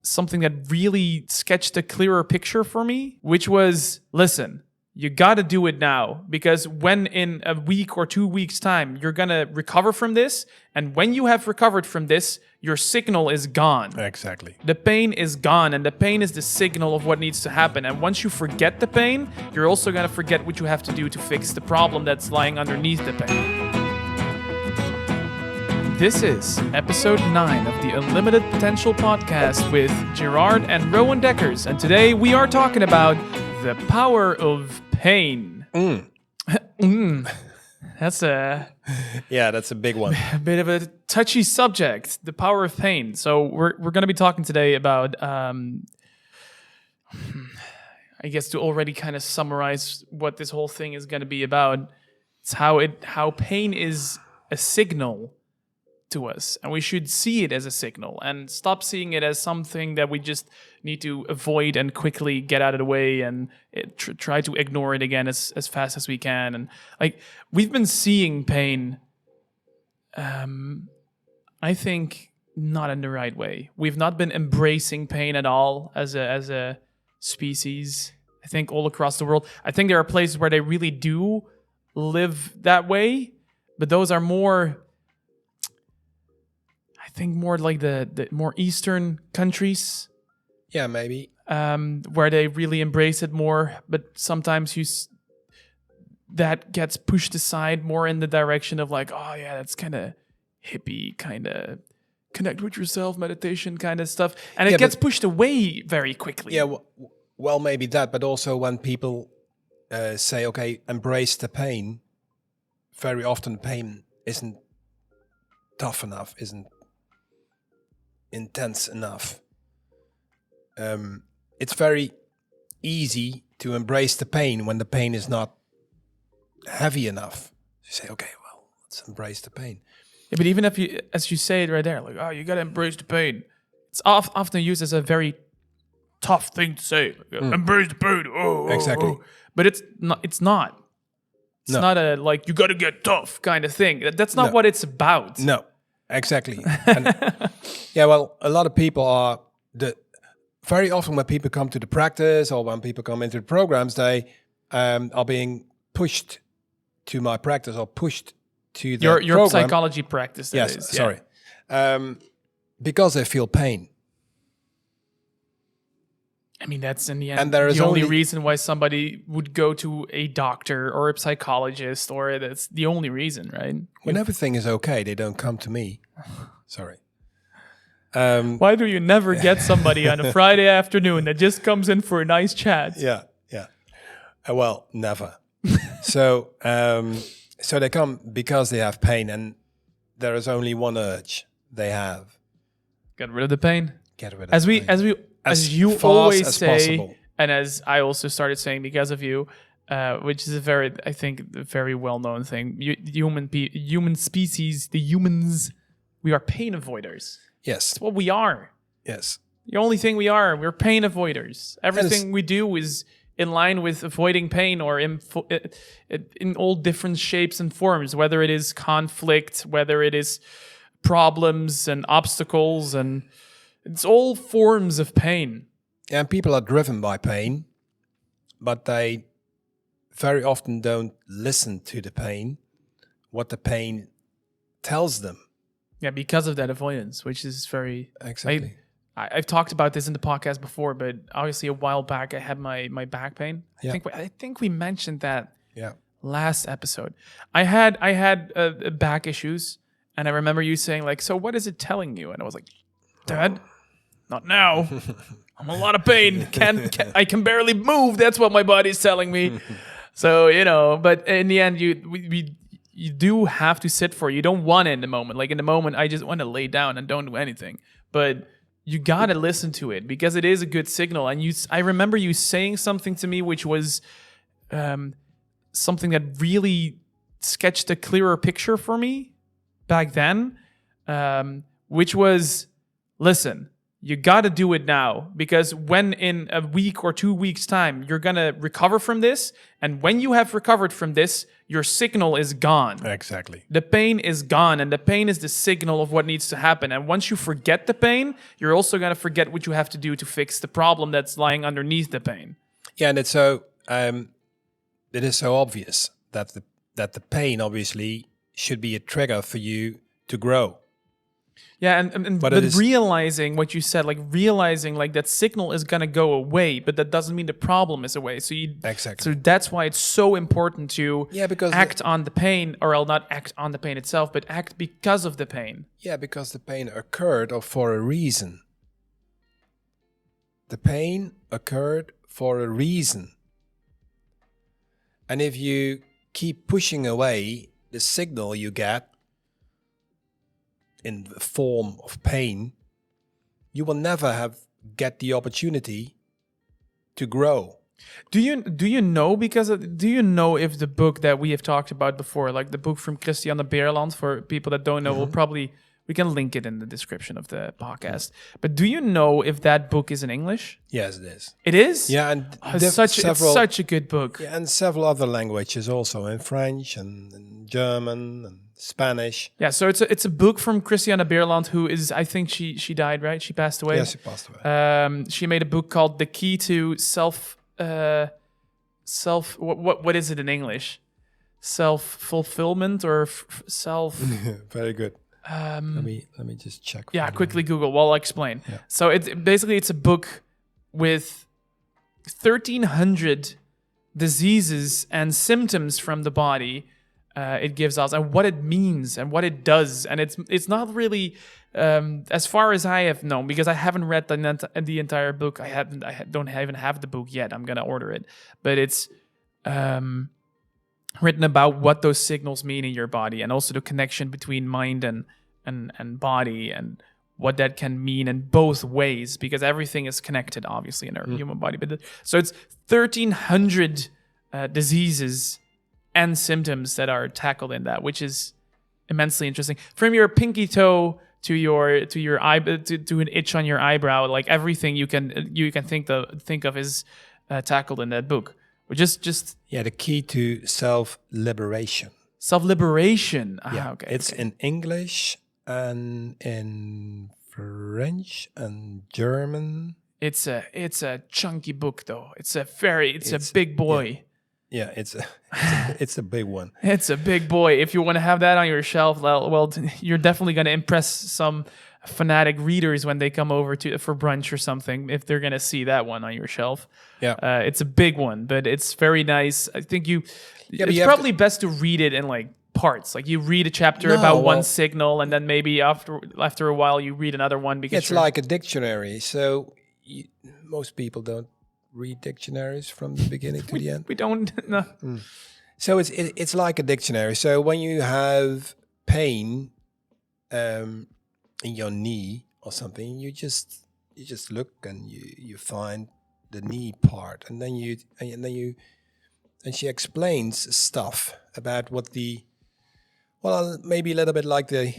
something that really sketched a clearer picture for me, which was, listen, you got to do it now, because when in a week or 2 weeks time, you're going to recover from this. And when you have recovered from this, your signal is gone. Exactly. The pain is gone, and the pain is the signal of what needs to happen. And once you forget the pain, you're also going to forget what you have to do to fix the problem that's lying underneath the pain. This is episode 9 of the Unlimited Potential podcast with Gerard and Rowen Deckers. And today we are talking about the power of pain. That's that's a big one. A bit of a touchy subject, the power of pain. So we're going to be talking today about, I guess to already kind of summarize what this whole thing is going to be about, it's how pain is a signal to us, and we should see it as a signal and stop seeing it as something that we just need to avoid and quickly get out of the way and try to ignore it again as fast as we can. And like, we've been seeing pain, I think not in the right way. We've not been embracing pain at all as a species. I think all across the world, I think there are places where they really do live that way, but those are more like the more Eastern countries. Yeah, maybe. Where they really embrace it more, but sometimes that gets pushed aside more in the direction of like, oh yeah, that's kind of hippie, kind of connect with yourself, meditation kind of stuff. And it gets pushed away very quickly. Yeah, well, maybe that, but also when people say, okay, embrace the pain, very often pain isn't tough enough, isn't intense enough. It's very easy to embrace the pain when the pain is not heavy enough. You say, okay, well, let's embrace the pain. Yeah, but even if as you say it right there, like, oh, you got to embrace the pain. It's often used as a very tough thing to say. Like, embrace the pain. Exactly. Oh. But it's not. It's not a like you got to get tough kind of thing. That's not what it's about. No. Exactly. And yeah, well, a lot of people are very often when people come to the practice or when people come into the programs, they are being pushed to my practice or pushed to the your program. Psychology practice. Yes, sorry. Because they feel pain. I mean, that's in the end and there is the only reason why somebody would go to a doctor or a psychologist, or that's the only reason, right? When everything is okay, they don't come to me. Sorry. Why do you never get somebody on a Friday afternoon that just comes in for a nice chat? Yeah. Well, never. So they come because they have pain, and there is only one urge they have. Get rid of the pain. Get rid of the pain. As you always say, possible. And as I also started saying because of you, which is a very well-known thing. Human species, the humans, we are pain avoiders. Yes. That's what we are. Yes. The only thing we're pain avoiders. Everything we do is in line with avoiding pain, or in all different shapes and forms, whether it is conflict, whether it is problems and obstacles, and it's all forms of pain. And people are driven by pain, but they very often don't listen to the pain, what the pain tells them. Yeah, because of that avoidance, which is very... Exactly. I've talked about this in the podcast before, but obviously a while back I had my back pain. I think we mentioned that last episode. I had back issues, and I remember you saying like, so what is it telling you? And I was like, Dad, not now. I'm in a lot of pain. I can barely move. That's what my body's telling me. So, but in the end, you do have to sit for it. You don't want it in the moment. Like in the moment, I just want to lay down and don't do anything. But you got to listen to it because it is a good signal. And I remember you saying something to me, which was something that really sketched a clearer picture for me back then, which was, listen, you got to do it now, because when in a week or 2 weeks time, you're going to recover from this. And when you have recovered from this, your signal is gone. Exactly. The pain is gone, and the pain is the signal of what needs to happen. And once you forget the pain, you're also going to forget what you have to do to fix the problem that's lying underneath the pain. Yeah, and it's so it is so obvious that the pain obviously should be a trigger for you to grow. Yeah, and but realizing what you said, like realizing like that signal is gonna go away, but that doesn't mean the problem is away. So exactly. So that's why it's so important to because act on the pain, or I'll not act on the pain itself, but act because of the pain. Yeah, because the pain occurred for a reason. The pain occurred for a reason. And if you keep pushing away the signal you get in the form of pain, you will never get the opportunity to grow. Do you know if the book that we have talked about before, like the book from Christiane Beerland, for people that don't know, we can link it in the description of the podcast. But do you know if that book is in English? Yes, it is. It is? Yeah, and it's such a good book. Yeah, and several other languages also, in French and German and Spanish. Yeah, so it's a book from Christiane Beerland, who is, I think she died, right? She passed away. Yes, she passed away. She made a book called The Key to what is it in English? Self-fulfillment or self. Very good. Let me just check. Yeah, quickly Google while I explain. Yeah. So it's a book with 1,300 diseases and symptoms from the body. It gives us, and what it means and what it does, and it's not really as far as I have known, because I haven't read the entire book. I don't even have the book yet. I'm gonna order it, but it's written about what those signals mean in your body, and also the connection between mind and body, and what that can mean in both ways, because everything is connected, obviously, in our human body. But so it's 1,300 diseases and symptoms that are tackled in that, which is immensely interesting. From your pinky toe to your eye, to an itch on your eyebrow, like everything you can think of is tackled in that book. Just the key to self-liberation. Self-liberation. Okay. It's in English and in French and German. It's a chunky book though. It's a big boy. Yeah, it's a big one. It's a big boy. If you want to have that on your shelf, well, you're definitely going to impress some fanatic readers when they come over for brunch or something, if they're going to see that one on your shelf. Yeah. It's a big one, but it's very nice. I think it's probably best to read it in like parts. Like you read a chapter about one signal, and then maybe after a while you read another one, because it's like a dictionary. So most people don't read dictionaries from the beginning to the end. We don't. No. So it's like a dictionary. So when you have pain in your knee or something, you just look and you find the knee part, and then she explains stuff about what maybe a little bit like the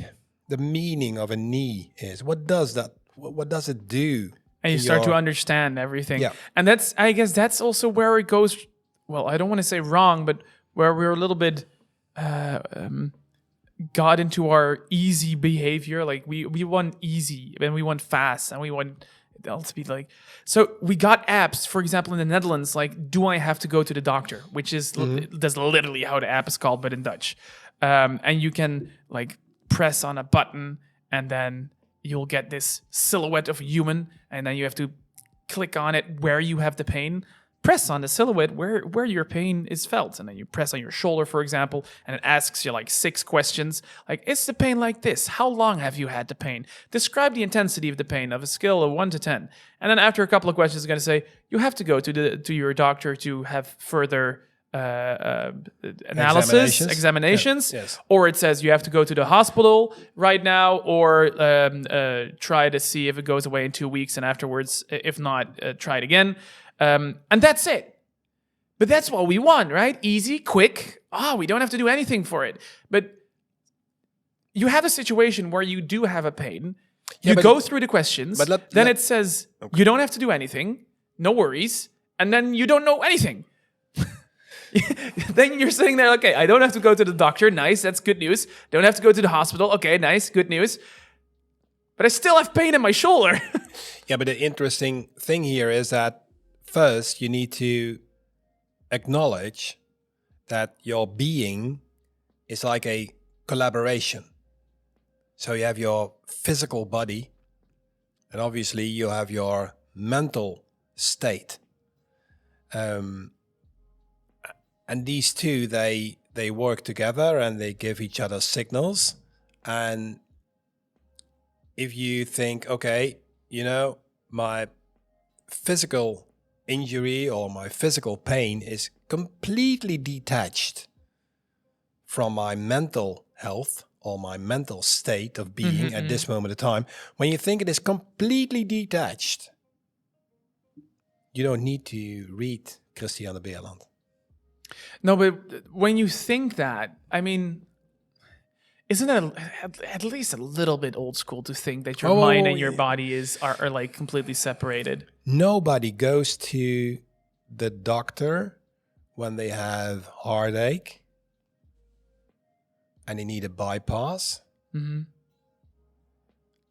meaning of a knee is. What does that? What does it do? And you start to understand everything. Yeah. And I guess that's also where it goes, well, I don't want to say wrong, but where we're a little bit got into our easy behavior. Like we want easy, and we want fast, and we want it all to be like... So we got apps, for example, in the Netherlands, like, do I have to go to the doctor? Which is that's literally how the app is called, but in Dutch. And you can like press on a button, and then you'll get this silhouette of a human, and then you have to click on it where you have the pain. Press on the silhouette where your pain is felt, and then you press on your shoulder, for example, and it asks you like 6 questions. Like, is the pain like this? How long have you had the pain? Describe the intensity of the pain of a scale of 1 to 10. And then after a couple of questions, it's going to say you have to go to your doctor to have further examinations. Yes. Or it says you have to go to the hospital right now, or try to see if it goes away in 2 weeks, and afterwards, if not, try it again. And that's it. But that's what we want, right? Easy, quick. We don't have to do anything for it. But you have a situation where you do have a pain, You go through the questions, then it says okay. you don't have to do anything, no worries, and then you don't know anything. Then you're sitting there, okay, I don't have to go to the doctor, nice, that's good news. Don't have to go to the hospital, okay, nice, good news. But I still have pain in my shoulder. Yeah, but the interesting thing here is that first you need to acknowledge that your being is like a collaboration. So you have your physical body, and obviously you have your mental state. And these two, they work together and they give each other signals. And if you think, okay, you know, my physical injury or my physical pain is completely detached from my mental health or my mental state of being at this moment of time, when you think it is completely detached, you don't need to read Christiane Beerland. No, but when you think that, I mean, isn't it at least a little bit old school to think that your mind and your body are like completely separated? Nobody goes to the doctor when they have heartache and they need a bypass. Mm-hmm.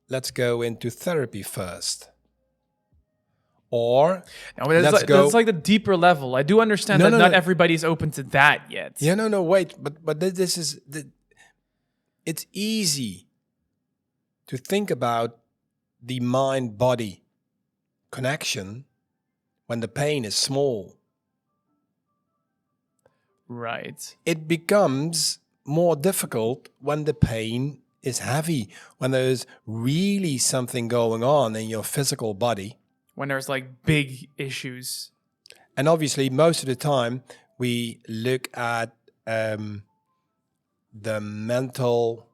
Let's go into therapy first. Or that's like the deeper level. I do understand that not everybody's open to that yet. Yeah, wait. But this is... It's easy to think about the mind-body connection when the pain is small. Right. It becomes more difficult when the pain is heavy, when there's really something going on in your physical body. When there's like big issues. And obviously, most of the time, we look at the mental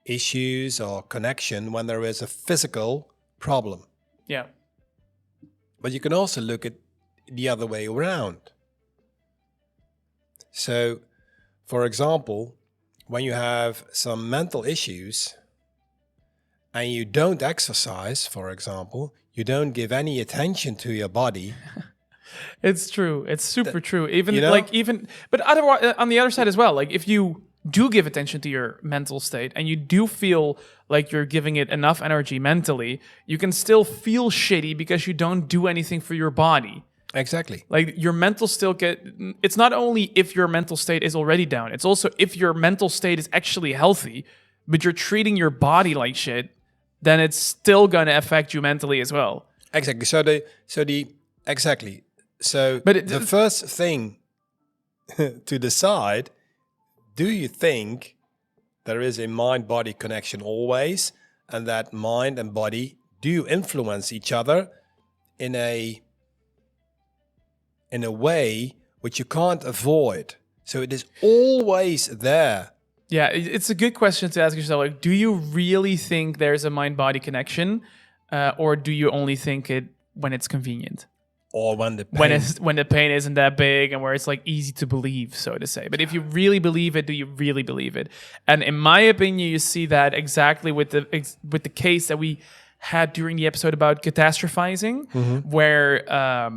issues or connection when there is a physical problem. Yeah. But you can also look at the other way around. So, for example, when you have some mental issues and you don't exercise, for example, you don't give any attention to your body. It's true. It's super true. Even, you know? But otherwise, on the other side as well, like if you do give attention to your mental state and you do feel like you're giving it enough energy mentally, you can still feel shitty because you don't do anything for your body. Exactly. Like your mental still it's not only if your mental state is already down, it's also if your mental state is actually healthy, but you're treating your body like shit, then it's still going to affect you mentally as well. Exactly. So the first thing to decide, do you think there is a mind-body connection always, and that mind and body do influence each other in a way which you can't avoid? So it is always there. Yeah, it's a good question to ask yourself. Like, do you really think there's a mind-body connection, or do you only think it when it's convenient? Or when the pain isn't that big and where it's like easy to believe, so to say. But if you really believe it, do you really believe it? And in my opinion, you see that exactly with the case that we had during the episode about catastrophizing, where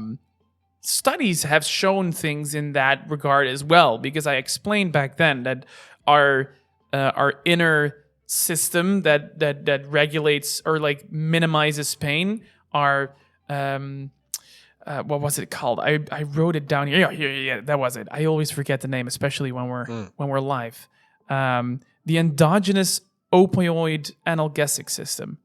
studies have shown things in that regard as well. Because I explained back then that our inner system that regulates or like minimizes pain, our what was it called? I wrote it down here. Yeah, that was it. I always forget the name, especially when we're live. The endogenous opioid analgesic system.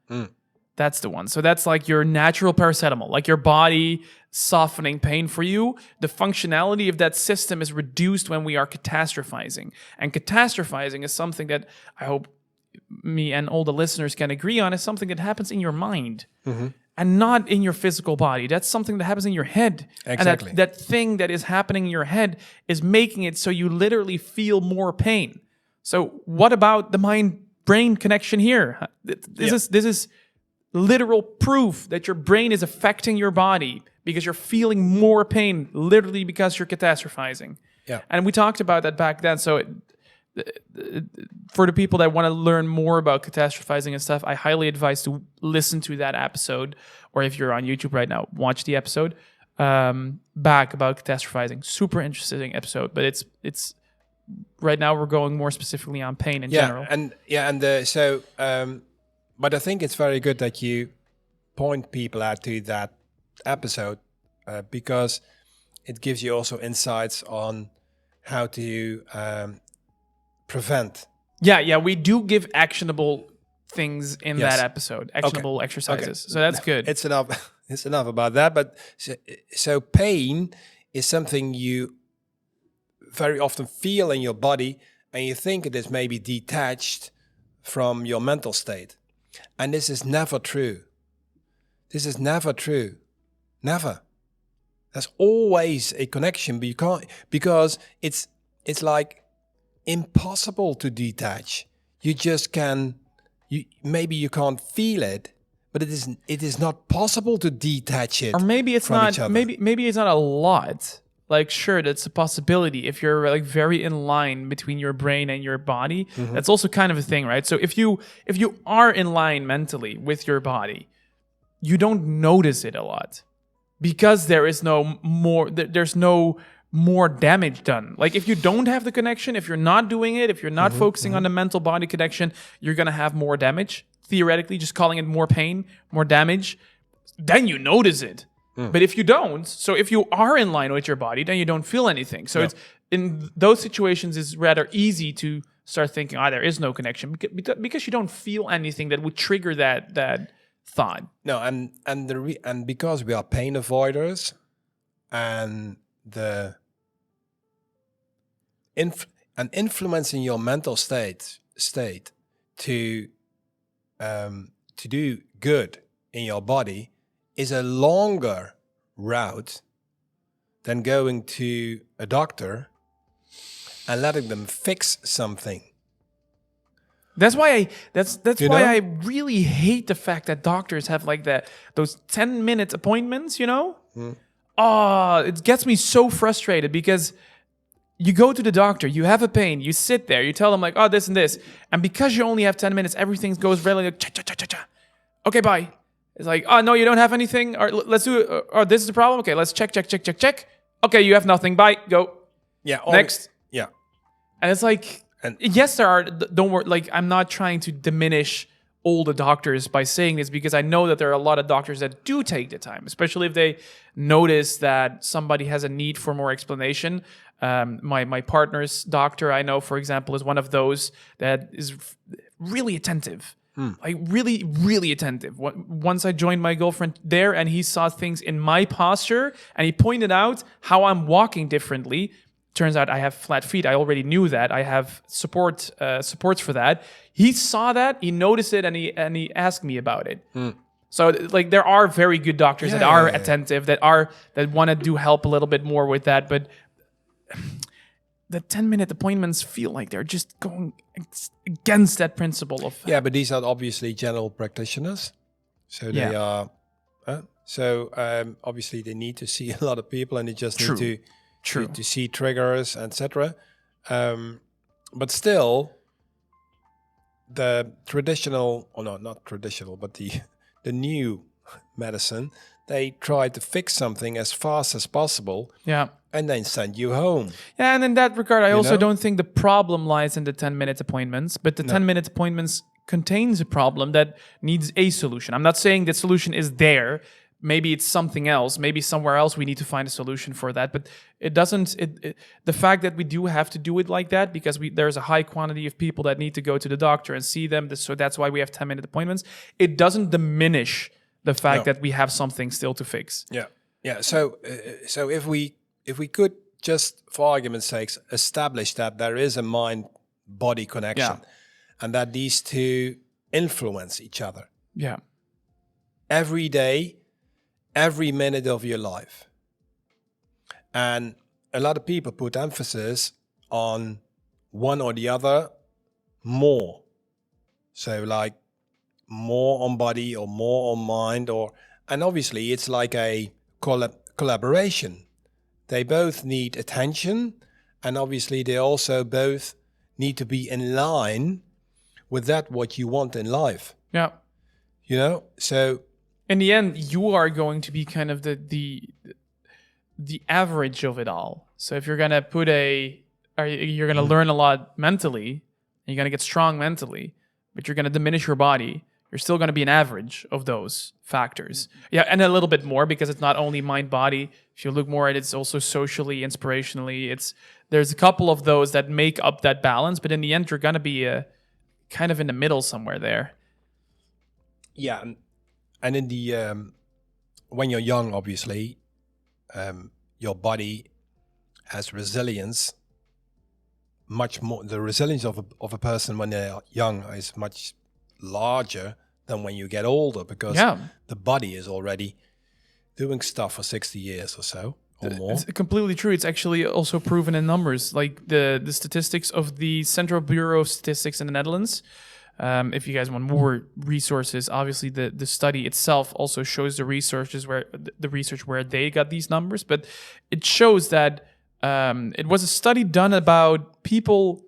That's the one. So that's like your natural paracetamol, like your body softening pain for you. The functionality of that system is reduced when we are catastrophizing. And catastrophizing is something that I hope me and all the listeners can agree on, is something that happens in your mind. And not in your physical body. That's something that happens in your head. Exactly. And that thing that is happening in your head is making it so you literally feel more pain. So what about the mind-brain connection here? This is literal proof that your brain is affecting your body because you're feeling more pain, literally because you're catastrophizing. Yeah. And we talked about that back then. So for the people that want to learn more about catastrophizing and stuff, I highly advise to listen to that episode, or if you're on YouTube right now, watch the episode back about catastrophizing. Super interesting episode, but it's right now we're going more specifically on pain in general. But I think it's very good that you point people out to that episode because it gives you also insights on how to prevent. Yeah, we do give actionable things in that episode, actionable exercises. Okay. So that's good. It's enough about that. But so pain is something you very often feel in your body, and you think it is maybe detached from your mental state. And this is never true. This is never true. Never. There's always a connection, but you can't, because it's like impossible to detach. You just can, maybe you can't feel it, but it is not possible to detach it. Or maybe it's not, maybe it's not a lot. Like, sure, that's a possibility if you're like very in line between your brain and your body. Mm-hmm. That's also kind of a thing, right? So if you are in line mentally with your body, you don't notice it a lot because there's no more damage done. Like, if you don't have the connection, if you're not doing it, if you're not focusing on the mental body connection, you're gonna have more damage. Theoretically, just calling it more pain, more damage, then you notice it. But if you don't, so if you are in line with your body, then you don't feel anything. So it's in those situations, it's rather easy to start thinking, there is no connection because you don't feel anything that would trigger that thought. No, and because we are pain avoiders, and influencing your mental state to do good in your body is a longer route than going to a doctor and letting them fix something. That's why I really hate the fact that doctors have like those 10-minute appointments, you know? It gets me so frustrated because you go to the doctor, you have a pain, you sit there, you tell them like, this and this, and because you only have 10 minutes, everything goes really like, cha-cha-cha-cha-cha. Okay, bye. It's like, no, you don't have anything? Or let's do it. Or this is the problem? Okay, let's check. Okay, you have nothing. Bye. Go. Yeah. Next. Yeah. And it's like, yes, there are, don't worry, like, I'm not trying to diminish all the doctors by saying this because I know that there are a lot of doctors that do take the time, especially if they notice that somebody has a need for more explanation. My partner's doctor, I know, for example, is one of those that is really attentive. Like really, really attentive. Once I joined my girlfriend there and he saw things in my posture and he pointed out how I'm walking differently. Turns out I have flat feet. I already knew that. I have supports for that. He saw that, he noticed it, and he asked me about it. So like there are very good doctors that are attentive, that want to do help a little bit more with that, but the 10-minute appointments feel like they're just going against that principle of... Yeah, but these are obviously general practitioners. So they are... obviously they need to see a lot of people and they just need to see triggers, etc. But still, the traditional... or no, not traditional, but the new medicine, they try to fix something as fast as possible. Yeah. And then send you home. Yeah, and in that regard, I also don't think the problem lies in the 10-minute appointments, but the 10-minute appointments contains a problem that needs a solution. I'm not saying that solution is there. Maybe it's something else. Maybe somewhere else we need to find a solution for that. But it doesn't. The fact that we do have to do it like that because there's a high quantity of people that need to go to the doctor and see them. So that's why we have 10-minute appointments. It doesn't diminish the fact that we have something still to fix. Yeah, yeah. So if we could just, for argument's sake, establish that there is a mind-body connection and that these two influence each other. Yeah. Every day, every minute of your life. And a lot of people put emphasis on one or the other more. So like more on body or more on mind, and obviously it's like a collaboration. They both need attention, and obviously they also both need to be in line with that what you want in life. Yeah. You know, so in the end, you are going to be kind of the average of it all. So if you're gonna you're gonna learn a lot mentally, and you're gonna get strong mentally, but you're gonna diminish your body, you're still gonna be an average of those factors. Yeah, and a little bit more because it's not only mind body. If you look more at it, it's also socially, inspirationally. There's a couple of those that make up that balance, but in the end, you're gonna be kind of in the middle somewhere there. Yeah, and in the when you're young, obviously, your body has resilience. Much more, the resilience of a person when they're young is much larger than when you get older, because the body is already doing stuff for 60 years or so or more. It's completely true. It's actually also proven in numbers, like the statistics of the Central Bureau of Statistics in the Netherlands. If you guys want more resources, obviously the study itself also shows the research where they got these numbers, but it shows that it was a study done about people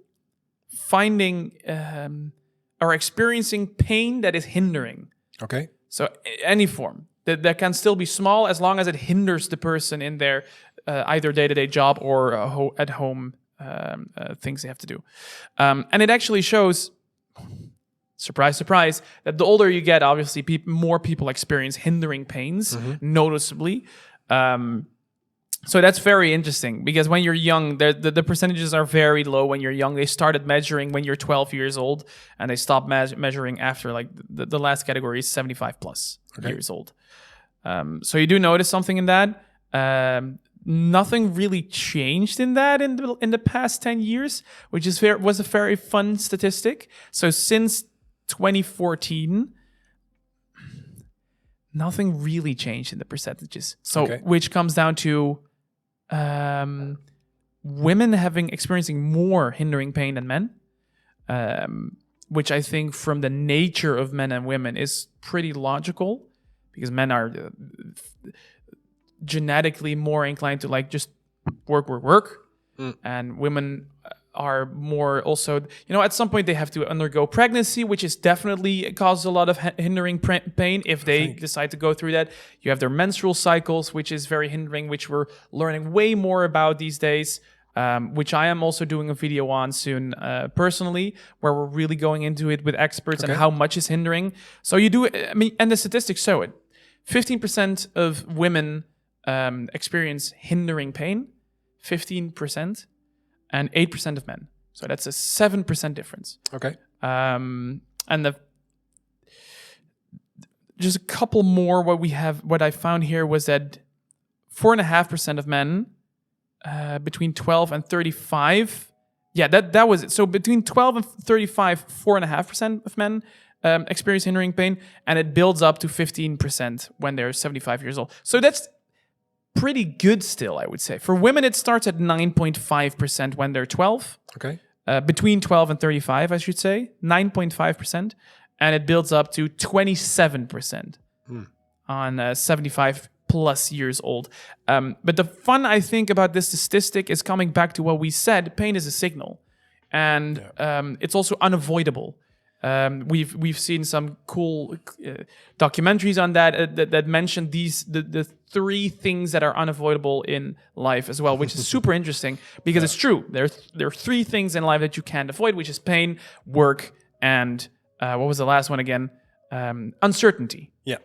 finding or experiencing pain that is hindering. Okay. So any form that can still be small as long as it hinders the person in their either day-to-day job or at home things they have to do. And it actually shows, surprise, surprise, that the older you get, obviously, more people experience hindering pains noticeably. So that's very interesting because when you're young, the percentages are very low when you're young. They started measuring when you're 12 years old, and they stopped measuring after like the last category is 75 plus years old. So you do notice something in that. Nothing really changed in that in the past 10 years, which was a very fun statistic. So since 2014, nothing really changed in the percentages. So which comes down to women experiencing more hindering pain than men, which I think from the nature of men and women is pretty logical, because men are genetically more inclined to like just work, and women are more also, at some point they have to undergo pregnancy, which is definitely causes a lot of hindering pain if they decide to go through that. You have their menstrual cycles, which is very hindering, which we're learning way more about these days, which I am also doing a video on soon personally, where we're really going into it with experts and how much is hindering. So you do, and the statistics show it. 15% of women experience hindering pain, 15%, and 8% of men. So that's a 7% difference. Okay. And just a couple more. What I found here was that 4.5% of men between 12 and 35. Yeah, that was it. So between 12 and 35, 4.5% of men experience hindering pain, and it builds up to 15% when they're 75 years old. So that's pretty good still, I would say. For women, it starts at 9.5% when they're 12. Okay. Between 12 and 35, I should say, 9.5%. And it builds up to 27% on 75 plus years old. But the fun, I think, about this statistic is coming back to what we said. Pain is a signal. And it's also unavoidable. We've seen some cool documentaries on that mention the three things that are unavoidable in life as well, which is super interesting because it's true. There are three things in life that you can't avoid, which is pain, work, and what was the last one again? Uncertainty. Yeah.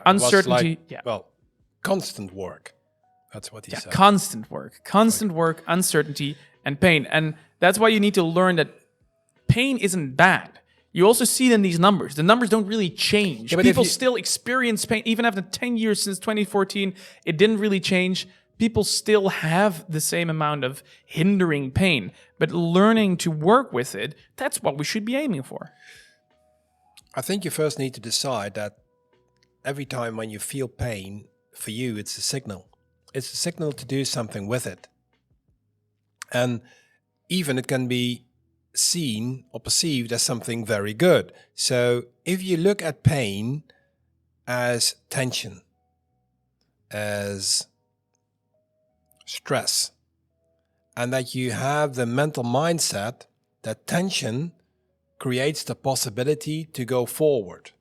Uncertainty. Well, constant work. That's what he said. Constant work, uncertainty, and pain. And that's why you need to learn that pain isn't bad. You also see it in these numbers. The numbers don't really change. People still experience pain. Even after 10 years since 2014, it didn't really change. People still have the same amount of hindering pain. But learning to work with it, that's what we should be aiming for. I think you first need to decide that every time when you feel pain, for you, it's a signal. It's a signal to do something with it. And even it can be seen or perceived as something very good. So if you look at pain as tension, as stress, and that you have the mental mindset that tension creates the possibility to go forward.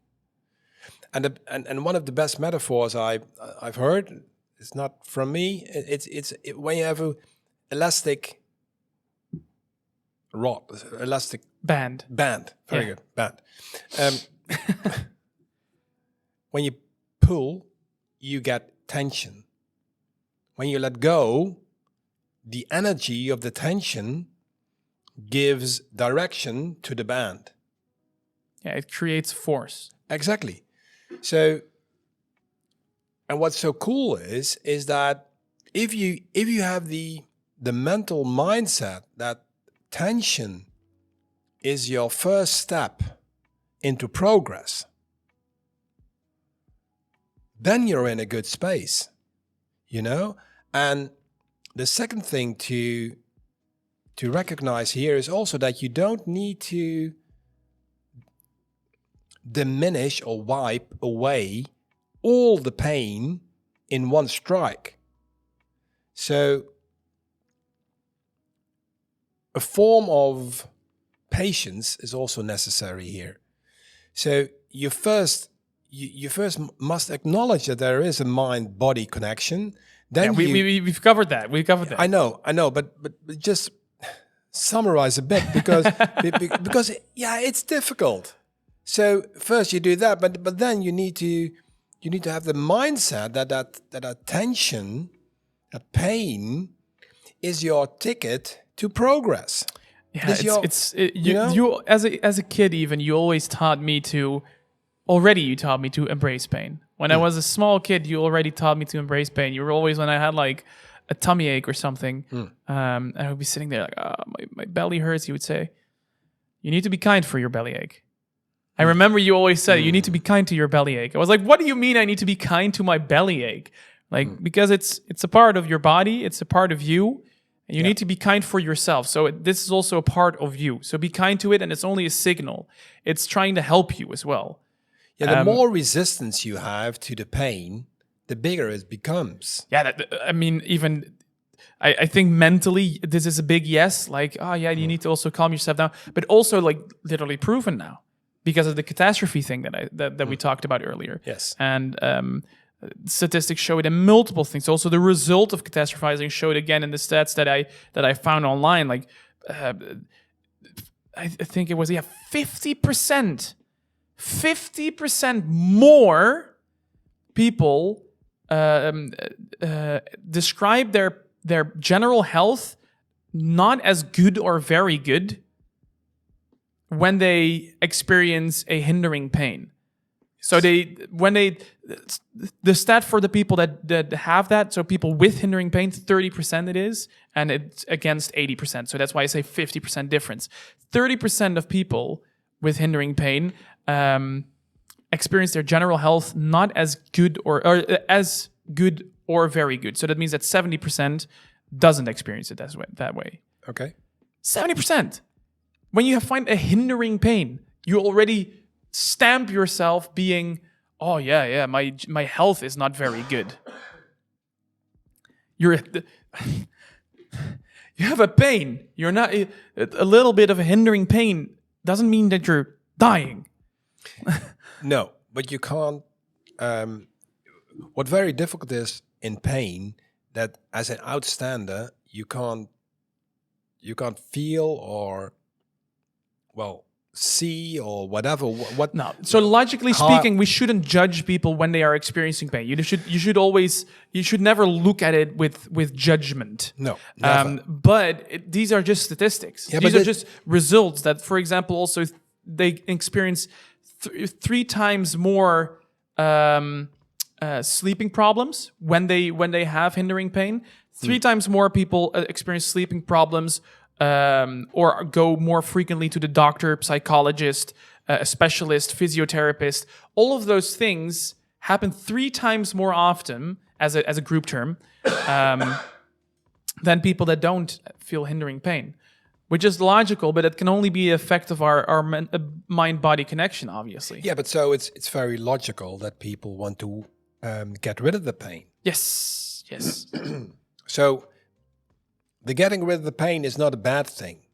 And one of the best metaphors I've heard, it's not from me, it's when you have a elastic rod, elastic band. Very good, band. When you pull, you get tension. When you let go, the energy of the tension gives direction to the band. Yeah, it creates force. Exactly. So, and what's so cool is that if you have the mental mindset that tension is your first step into progress, then you're in a good space, you know? And the second thing to recognize here is also that you don't need to diminish or wipe away all the pain in one strike. So a form of patience is also necessary here. So you first must acknowledge that there is a mind-body connection. Then we've covered that. I know, but just summarize a bit because it's difficult. So first you do that, but then you need to have the mindset that tension, that pain, is your ticket to progress. Yeah, you as a kid even you always taught me to embrace pain. When I was a small kid, you already taught me to embrace pain. You were always, when I had like a tummy ache or something, and I would be sitting there like, my belly hurts. You would say, you need to be kind for your bellyache. I remember you always said, you need to be kind to your bellyache. I was like, what do you mean I need to be kind to my bellyache? Like, because it's a part of your body, it's a part of you, and you need to be kind for yourself. So this is also a part of you. So be kind to it, and it's only a signal. It's trying to help you as well. Yeah, the more resistance you have to the pain, the bigger it becomes. Yeah, I think mentally this is a big yes. Like, you need to also calm yourself down. But also, like, literally proven now because of the catastrophe thing that we talked about earlier. Yes. And statistics show it in multiple things. Also, the result of catastrophizing showed again in the stats that I found online. Like, I think it was 50% more people describe their general health not as good or very good when they experience a hindering pain. So the stat for the people that have that, so people with hindering pain, 30% it is, and it's against 80%. So that's why I say 50% difference. 30% of people with hindering pain experience their general health not as good or as good or very good. So that means that 70% doesn't experience it that way. Okay. 70%. When you find a hindering pain, you already stamp yourself being, my health is not very good. You have a pain. You're not a little bit of a hindering pain doesn't mean that you're dying. No, but you can't. What very difficult is in pain that as an outstander you can't feel or see or whatever. What? No. So logically speaking, we shouldn't judge people when they are experiencing pain. You should never look at it with judgment. No. Never. But these are just statistics. Yeah, these are just results that, for example, also they experience 3 times more sleeping problems when they have hindering pain. 3 times more people experience sleeping problems or go more frequently to the doctor, psychologist, a specialist, physiotherapist. All of those things happen 3 times more often as a group term than people that don't feel hindering pain. Which is logical, but it can only be an effect of our mind-body connection, obviously. Yeah, but so it's very logical that people want to get rid of the pain. Yes. So the getting rid of the pain is not a bad thing.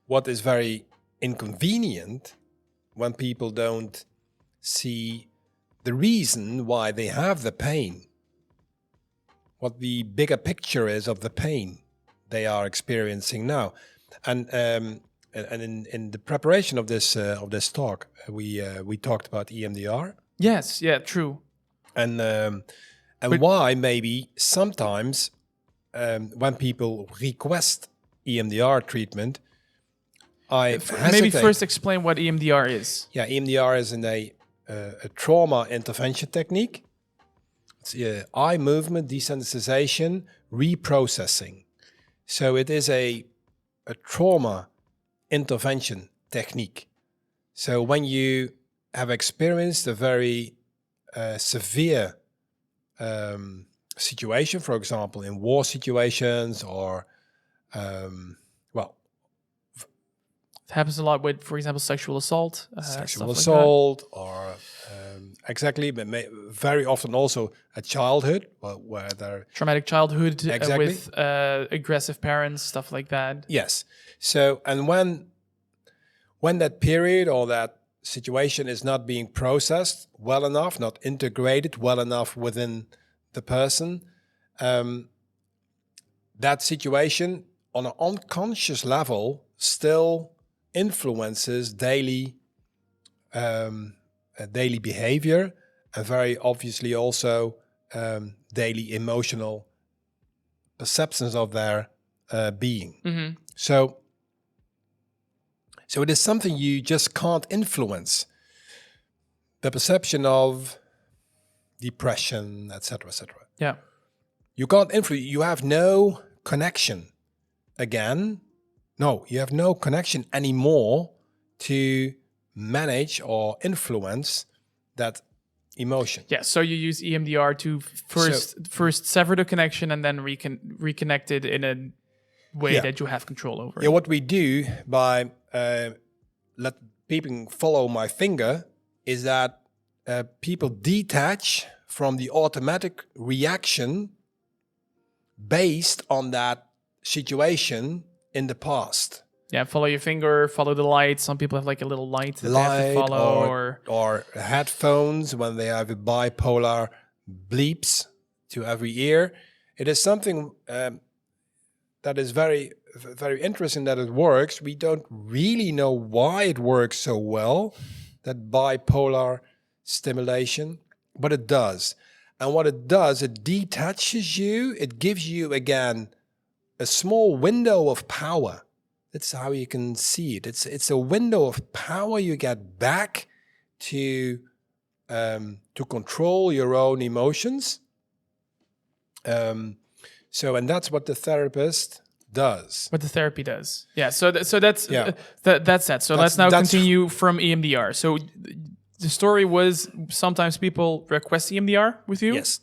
what is very inconvenient when people don't see the reason why they have the pain, what the bigger picture is of the pain they are experiencing now. And in the preparation of this talk, we talked about EMDR. Yes, yeah, true. And why maybe sometimes when people request EMDR treatment, I hesitate. Maybe first explain what EMDR is. Yeah, EMDR is a trauma intervention technique. It's eye movement desensitization reprocessing. So it is a trauma intervention technique. So when you have experienced a very severe situation, for example, in war situations or, it happens a lot with, for example, sexual assault. Sexual assault or exactly, but very often also a childhood where they're... Traumatic childhood exactly. With aggressive parents, stuff like that. Yes. So, and when that period or that situation is not being processed well enough, not integrated well enough within the person, that situation on an unconscious level still influences daily behavior and very obviously also daily emotional perceptions of their being. Mm-hmm. So it is something you just can't influence. The perception of depression, etc., etc. Yeah. You can't influence. You have no connection. Again, no, you have no connection anymore to manage or influence that emotion. Yeah. So you use EMDR to first sever the connection and then reconnect it in a way that you have control over. Yeah. What we do by let people follow my finger is that people detach from the automatic reaction based on that situation in the past. Yeah, follow your finger, follow the light. Some people have like a little light that they have to follow. Or headphones when they have a bipolar bleeps to every ear. It is something that is very, very interesting that it works. We don't really know why it works so well, that bipolar stimulation, but it does. And what it does, it detaches you. It gives you, again, a small window of power. That's how you can see it. It's a window of power you get back to control your own emotions. And that's what the therapist does. What the therapy does. Yeah. So that's that. So let's now continue from EMDR. So the story was sometimes people request EMDR with you. Yes,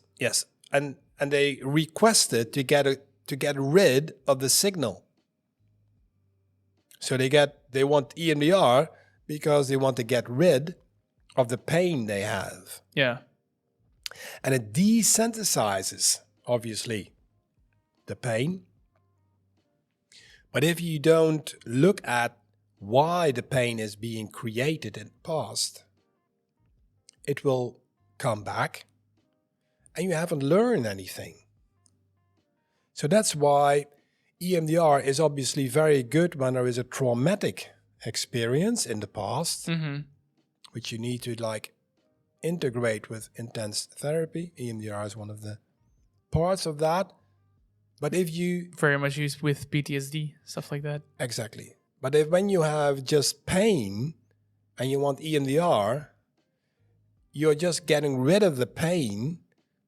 and they requested to get rid of the signal. So they want EMDR because they want to get rid of the pain they have. Yeah. And it desensitizes, obviously, the pain. But if you don't look at why the pain is being created in the past, it will come back and you haven't learned anything. So that's why EMDR is obviously very good when there is a traumatic experience in the past, which you need to integrate with intense therapy. EMDR is one of the parts of that. But if you... Very much used with PTSD, stuff like that. Exactly. But when you have just pain and you want EMDR, you're just getting rid of the pain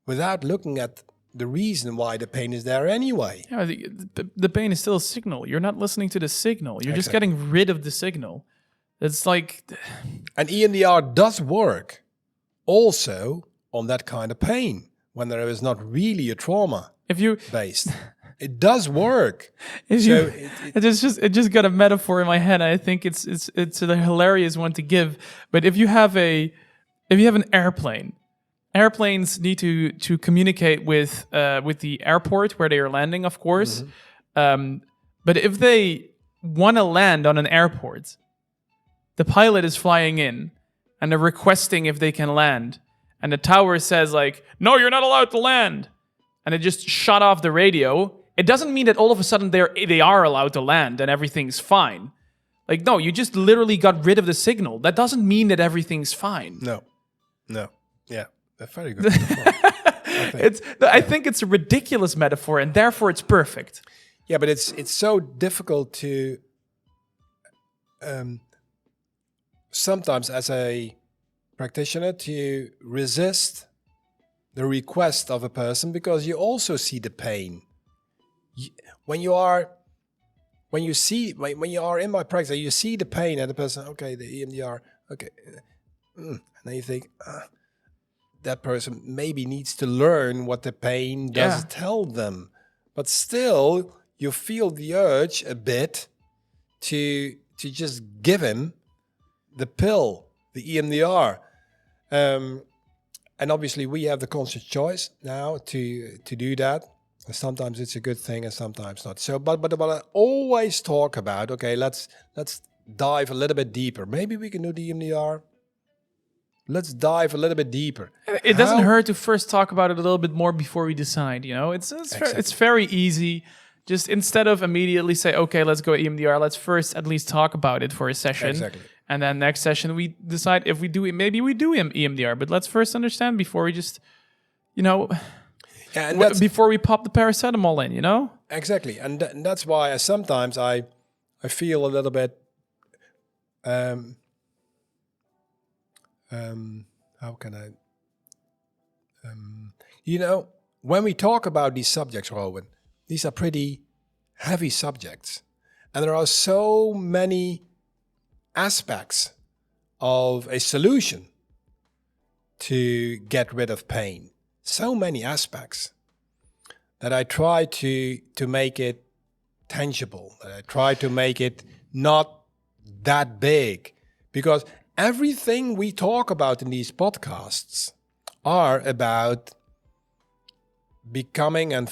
without looking at the reason why the pain is there anyway. Yeah, the pain is still a signal. You're not listening to the signal. You're just getting rid of the signal. It's like... And EMDR does work also on that kind of pain when there is not really a trauma based. It does work. It just got a metaphor in my head. I think it's a hilarious one to give. But if you have an airplane, airplanes need to communicate with the airport where they are landing, of course. But if they want to land on an airport. The pilot is flying in and they're requesting if they can land. And the tower says like, no, you're not allowed to land. And it just shut off the radio. It doesn't mean that all of a sudden they are allowed to land and everything's fine. Like, no, you just literally got rid of the signal. That doesn't mean that everything's fine. No. Yeah, that's very good metaphor. I think it's a ridiculous metaphor, and therefore it's perfect. Yeah, but it's so difficult to sometimes as a practitioner to resist the request of a person because you also see the pain. When you are in my practice, you see the pain and the person, okay, the EMDR, okay, and then you think, that person maybe needs to learn what the pain does tell them, but still you feel the urge a bit to just give him the pill, the EMDR, and obviously we have the conscious choice now to do that. And sometimes it's a good thing and sometimes not. So, but I always talk about, okay, let's dive a little bit deeper. Maybe we can do the EMDR. Let's dive a little bit deeper. It doesn't hurt to first talk about it a little bit more before we decide. You know, it's very easy. Just instead of immediately say, okay, let's go EMDR. Let's first at least talk about it for a session. Exactly. And then next session we decide if we do it. Maybe we do EMDR, but let's first understand before we just, you know, before we pop the paracetamol in. You know. Exactly, and that's why sometimes I feel a little bit. How can I? You know, when we talk about these subjects, Rowen, these are pretty heavy subjects. And there are so many aspects of a solution to get rid of pain. So many aspects that I try to make it tangible. That I try to make it not that big. Because everything we talk about in these podcasts are about becoming and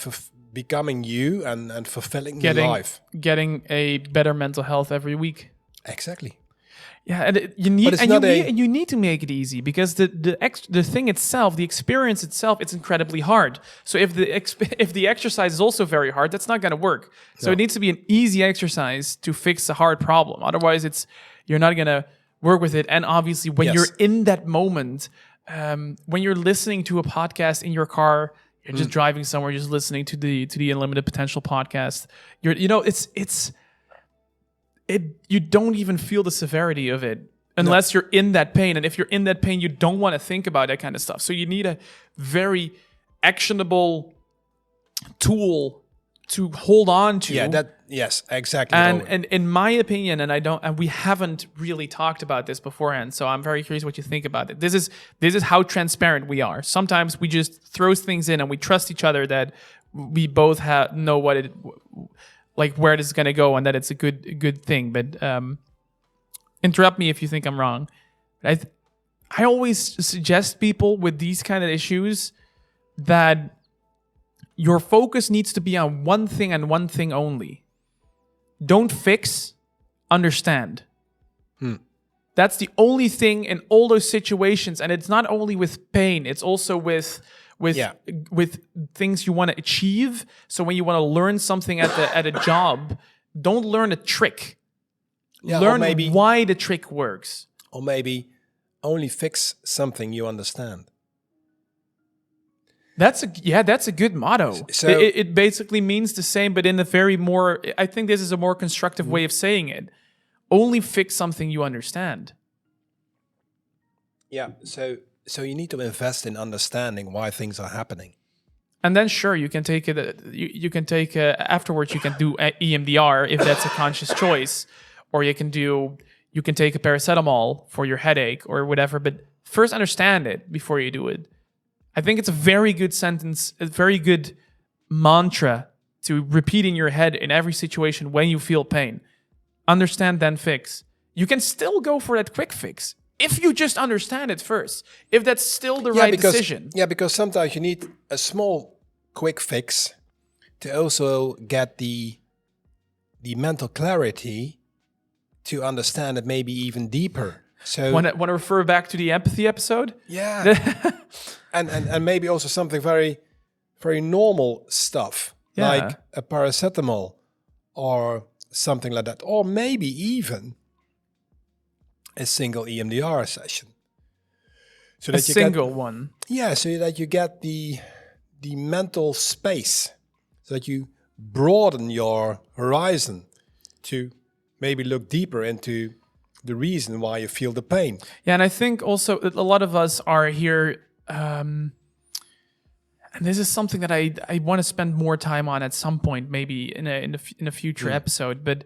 becoming you and fulfilling your life. Getting a better mental health every week. Exactly. Yeah, and you need to make it easy because the thing itself, the experience itself, it's incredibly hard. So if the exercise is also very hard, that's not going to work. So it needs to be an easy exercise to fix a hard problem. Otherwise, you're not going to work with it. And obviously, when you're in that moment, when you're listening to a podcast in your car, you're just driving somewhere, just listening to the Unlimited Potential podcast. You don't even feel the severity of it unless you're in that pain. And if you're in that pain, you don't want to think about that kind of stuff. So you need a very actionable tool to hold on to. Yes, exactly. And in my opinion, and we haven't really talked about this beforehand, so I'm very curious what you think about it. This is how transparent we are. Sometimes we just throw things in and we trust each other that we both know what it like where this is going to go and that it's a good thing. But interrupt me if you think I'm wrong. I always suggest people with these kind of issues that your focus needs to be on one thing and one thing only. Don't fix, understand. That's the only thing in all those situations. And it's not only with pain, it's also with things you want to achieve. So when you want to learn something at a job, don't learn a trick. Learn why the trick works. Or maybe only fix something you understand. That's a good motto. So it basically means the same, but in a very more, I think this is a more constructive way of saying it. Only fix something you understand. Yeah, so you need to invest in understanding why things are happening. And then sure, you can take it. You can take afterwards. You can do EMDR if that's a conscious choice, or you can take a paracetamol for your headache or whatever. But first, understand it before you do it. I think it's a very good sentence, a very good mantra to repeat in your head in every situation when you feel pain. Understand, then fix. You can still go for that quick fix if you just understand it first, if that's still the right decision. Yeah, because sometimes you need a small quick fix to also get the the mental clarity to understand it maybe even deeper. So want to refer back to the empathy episode? Yeah. and maybe also something very, very normal stuff, like a paracetamol or something like that. Or maybe even a single EMDR session. So that one. Yeah, so that you get the mental space, so that you broaden your horizon to maybe look deeper into the reason why you feel the pain. Yeah, and I think also a lot of us are here, and this is something that I want to spend more time on at some point, maybe in a future episode. But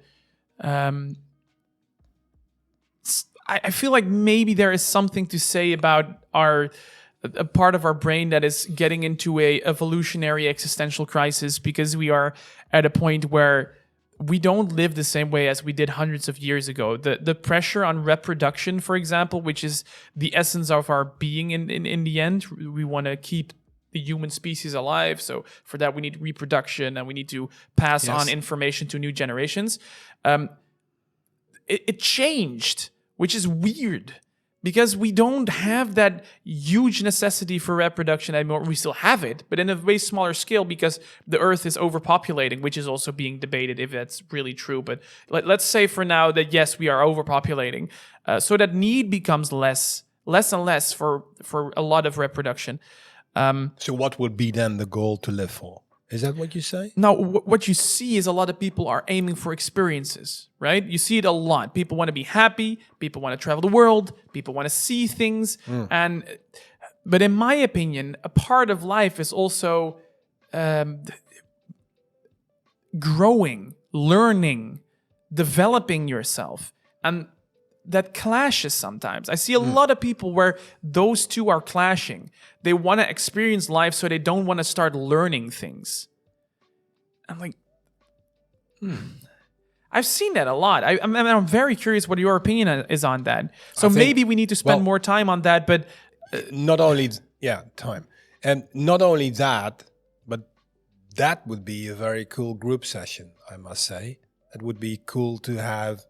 I feel like maybe there is something to say about a part of our brain that is getting into a evolutionary existential crisis, because we are at a point where we don't live the same way as we did hundreds of years ago. The pressure on reproduction, for example, which is the essence of our being in the end, we want to keep the human species alive. So for that, we need reproduction and we need to pass on information to new generations. It changed, which is weird, because we don't have that huge necessity for reproduction anymore. We still have it, but in a way smaller scale, because the Earth is overpopulating, which is also being debated if that's really true. But let's say for now that yes, we are overpopulating, so that need becomes less and less for a lot of reproduction. So what would be then the goal to live for? Is that what you say? Now, what you see is a lot of people are aiming for experiences, right? You see it a lot. People want to be happy. People want to travel the world. People want to see things. But in my opinion, a part of life is also growing, learning, developing yourself. And that clashes sometimes. I see a lot of people where those two are clashing. They want to experience life, so they don't want to start learning things. I'm like, I've seen that a lot. I'm very curious what your opinion is on that. So maybe we need to spend more time on that. But not only time, and not only that, but that would be a very cool group session. I must say, it would be cool to have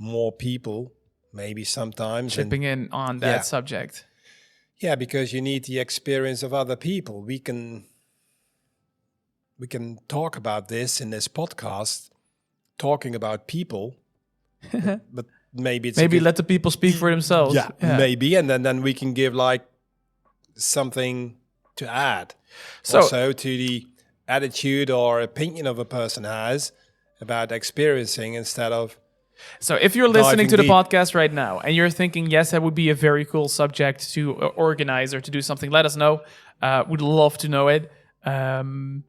more people, maybe sometimes chipping in on that subject. Yeah, because you need the experience of other people. We can talk about this in this podcast, talking about people, but maybe let the people speak for themselves. Yeah, maybe, and then we can give like something to add, also to the attitude or opinion of a person has about experiencing instead of. So if you're listening to the podcast right now and you're thinking, yes, that would be a very cool subject to organize or to do something, let us know. We'd love to know it. So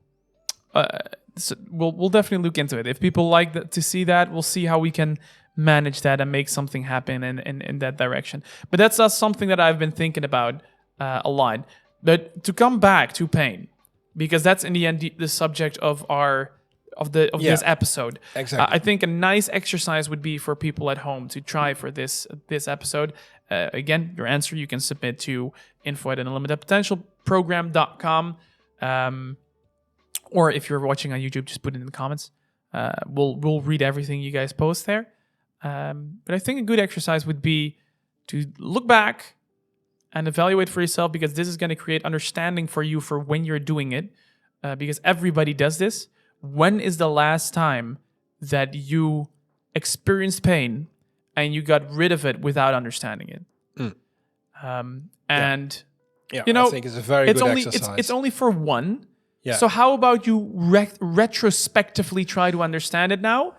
we'll definitely look into it. If people like to see that, we'll see how we can manage that and make something happen in that direction. But that's something that I've been thinking about a lot. But to come back to pain, because that's in the end the subject of this episode. Exactly. I think a nice exercise would be for people at home to try for this episode. Again, your answer you can submit to info@unlimitedpotentialprogram.com. Or if you're watching on YouTube, just put it in the comments. We'll read everything you guys post there. But I think a good exercise would be to look back and evaluate for yourself, because this is going to create understanding for you for when you're doing it. Because everybody does this. When is the last time that you experienced pain and you got rid of it without understanding it? And you know, I think it's a very good exercise. It's only for one. Yeah. So how about you retrospectively try to understand it now,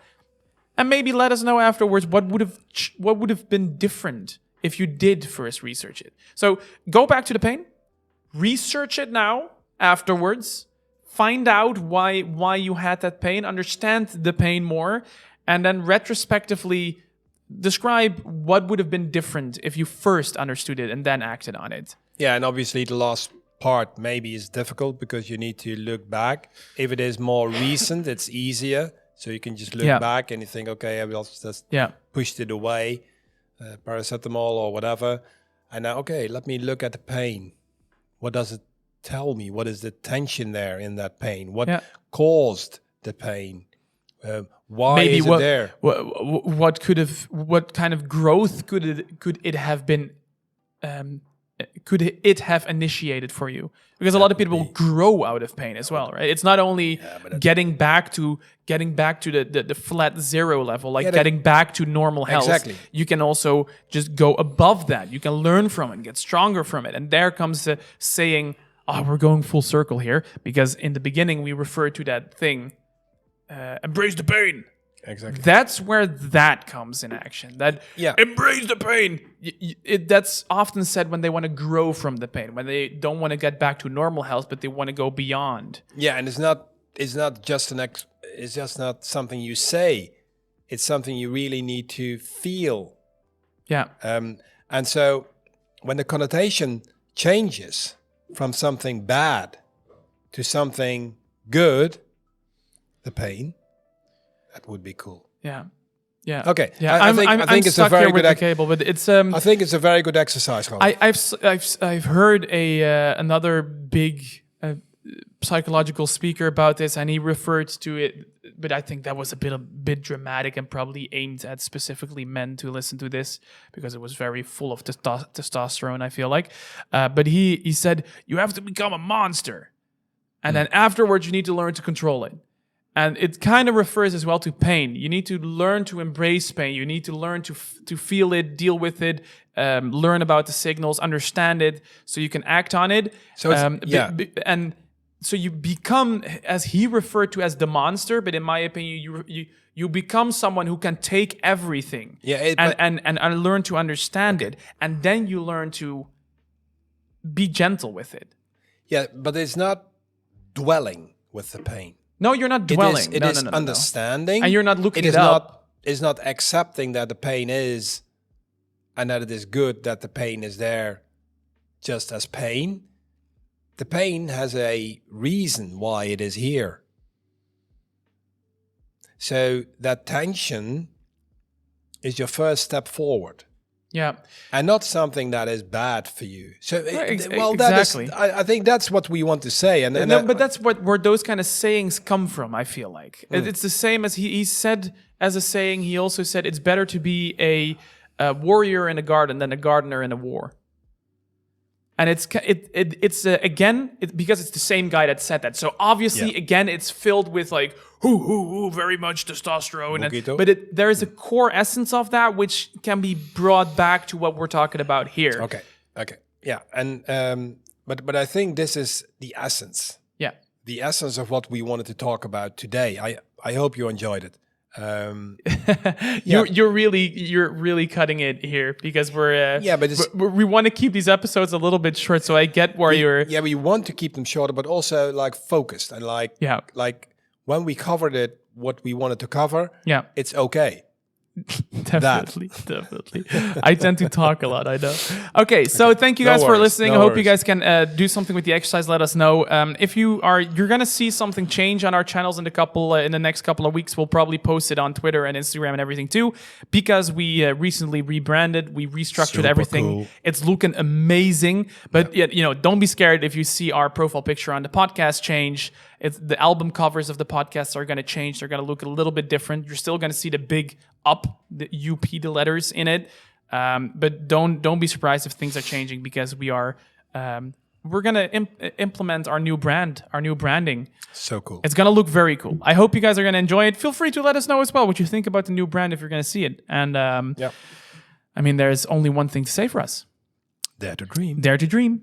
and maybe let us know afterwards what would have been different if you did first research it. So go back to the pain, research it now afterwards. Find out why you had that pain, understand the pain more, and then retrospectively describe what would have been different if you first understood it and then acted on it. Yeah, and obviously the last part maybe is difficult because you need to look back. If it is more recent, it's easier. So you can just look back and you think, okay, I will just pushed it away, paracetamol or whatever. And now, okay, let me look at the pain. What does it tell me? What is the tension there in that pain? What caused the pain? Why is it there? What kind of growth could it have been? Could it have initiated for you? Because a lot of people grow out of pain as well, right? It's not only getting back to the flat zero level, like getting back to normal health. Exactly. You can also just go above that. You can learn from it, get stronger from it. And there comes the saying, we're going full circle here, because in the beginning we referred to that thing, embrace the pain. Exactly. That's where that comes in action. That embrace the pain. That's often said when they want to grow from the pain, when they don't want to get back to normal health, but they want to go beyond. Yeah, and it's not just it's just not something you say. It's something you really need to feel. Yeah. And so when the connotation changes from something bad to something good, the pain, that would be cool. Yeah. Yeah. Okay. Yeah. I think it's a very good cable, but it's I think it's a very good exercise. I've heard another big psychological speaker about this, and he referred to it, but I think that was a bit dramatic and probably aimed at specifically men to listen to this, because it was very full of testosterone, I feel like. But he said, you have to become a monster, and then afterwards you need to learn to control it. And it kind of refers as well to pain. You need to learn to embrace pain. You need to learn to feel it, deal with it, learn about the signals, understand it, so you can act on it. So and so you become, as he referred to as the monster, but in my opinion, you become someone who can take everything and learn to understand it, and then you learn to be gentle with it. Yeah, but it's not dwelling with the pain. No, you're not dwelling. It is understanding. And you're not looking it up. It's not accepting that the pain is, and that it is good that the pain is there just as pain. The pain has a reason why it is here. So that tension is your first step forward. Yeah. And not something that is bad for you. So, exactly. I think that's what we want to say. But that's where those kind of sayings come from, I feel like. It's the same as he said as a saying. He also said it's better to be a warrior in a garden than a gardener in a war. And it's because it's the same guy that said that. So obviously, again, it's filled with like, very much testosterone. But there is a core essence of that which can be brought back to what we're talking about here. Okay. Yeah. And but I think this is the essence. Yeah. The essence of what we wanted to talk about today. I hope you enjoyed it. You're really cutting it here, because we want to keep these episodes a little bit short. So I get where we want to keep them shorter, but also like focused and like when we covered it, what we wanted to cover. Yeah, it's okay. Definitely. I tend to talk a lot, I know. Okay, so thank you guys for listening. I hope you guys can do something with the exercise. Let us know. If you're gonna see something change on our channels in the next couple of weeks. We'll probably post it on Twitter and Instagram and everything too, because we recently rebranded, we restructured everything. Cool. It's looking amazing. But don't be scared if you see our profile picture on the podcast change. The album covers of the podcasts are going to change. They're going to look a little bit different. You're still going to see the big up, the UP, the letters in it. But don't be surprised if things are changing, because we're going to implement our new branding. So cool. It's going to look very cool. I hope you guys are going to enjoy it. Feel free to let us know as well what you think about the new brand if you're going to see it. And I mean, there's only one thing to say for us. Dare to dream. Dare to dream.